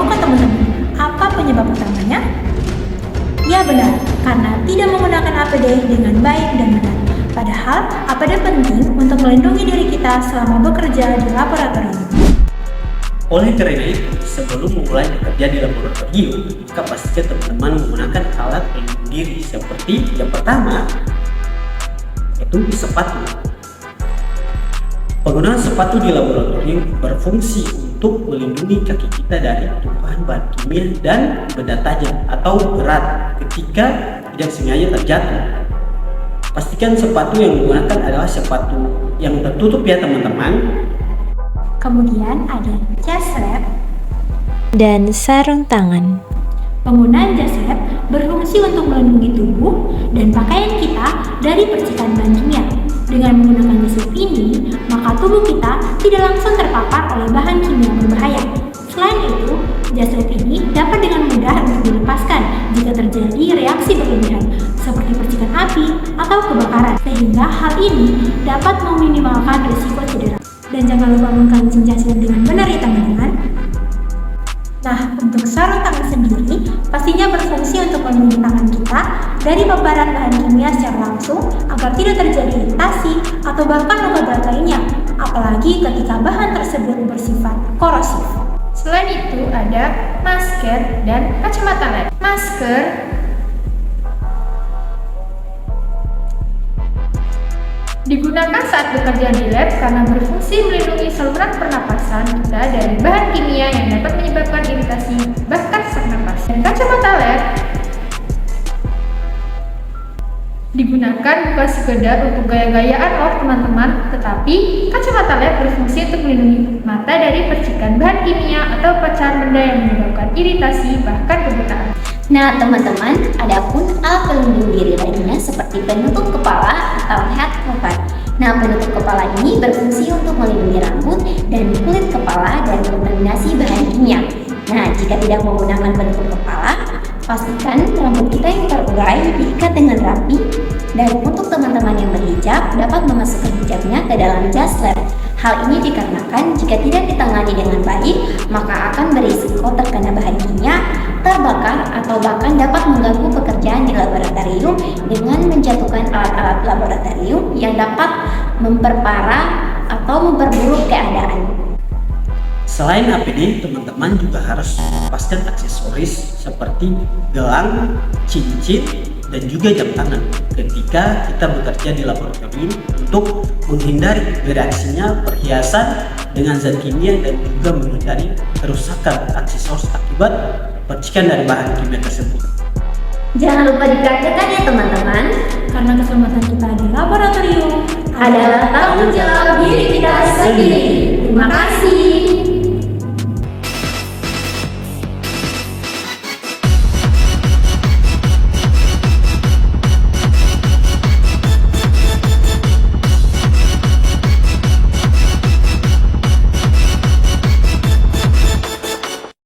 Tahukah teman-teman apa penyebab utamanya? Ya benar, karena tidak menggunakan APD dengan baik dan benar. Padahal APD penting untuk melindungi diri kita selama bekerja di laboratorium. Oleh karena itu, sebelum memulai bekerja di laboratorium, maka pastikan teman-teman menggunakan alat pelindung diri seperti yang pertama, yaitu sepatu. Penggunaan sepatu di laboratorium berfungsi untuk melindungi kaki kita dari tumpahan bahan kimia dan benda tajam atau berat ketika tidak sengaja terjatuh. Pastikan sepatu yang digunakan adalah sepatu yang tertutup ya teman-teman. Kemudian ada jas lab dan sarung tangan. Penggunaan jas lab berfungsi untuk melindungi tubuh dan pakaian kita dari percikan bahan kimia. Dengan menggunakan jas lab ini, maka tubuh kita tidak langsung terpapar oleh bahan kimia berbahaya. Selain itu, jas lab ini dapat dengan mudah untuk dilepaskan jika terjadi reaksi berlebihan, seperti percikan api atau kebakaran, sehingga hal ini dapat meminimalkan risiko cedera. Dan jangan lupa mengkancing jas lab dengan benar ya teman-teman. Nah, untuk sarung tangan sendiri pastinya berfungsi untuk melindungi tangan kita dari paparan bahan kimia secara langsung agar tidak terjadi iritasi atau bahkan luka berat lainnya, apalagi ketika bahan tersebut bersifat korosif. Selain itu ada masker dan kacamata lab. Masker digunakan saat bekerja di lab karena berfungsi melindungi saluran pernapasan kita dari bahan kimia yang dapat menyebabkan iritasi bahkan sesak napas. Dan kacamata lab digunakan bukan sekedar untuk gaya-gayaan loh teman-teman, tetapi kacamata lab berfungsi untuk melindungi mata dari percikan bahan kimia atau pecahan benda yang menyebabkan iritasi bahkan kebutaan. Nah teman-teman, adapun alat pelindung diri lainnya seperti penutup kepala atau head cover. Nah penutup kepala ini berfungsi untuk melindungi rambut dan kulit kepala dari kontaminasi bahan kimia. Nah jika tidak menggunakan penutup kepala, pastikan rambut kita yang terurai diikat dengan rapi. Dan untuk teman-teman yang berhijab dapat memasukkan hijabnya ke dalam jas lab. Hal ini dikarenakan jika tidak ditangani dengan baik, maka akan berisiko terkena bahan kimia, terbakar, atau bahkan dapat mengganggu pekerjaan di laboratorium dengan menjatuhkan alat-alat laboratorium yang dapat memperparah atau memperburuk keadaan. Selain APD, teman-teman juga harus lepaskan aksesoris seperti gelang, cincin, dan juga jam tangan ketika kita bekerja di laboratorium untuk menghindari bereaksinya perhiasan dengan zat kimia dan juga menghindari kerusakan aksesoris akibat percikan dari bahan kimia tersebut. Jangan lupa dipraktikkan ya teman-teman, Karena keselamatan kita di laboratorium adalah tanggung jawab diri kita sendiri. Terima kasih.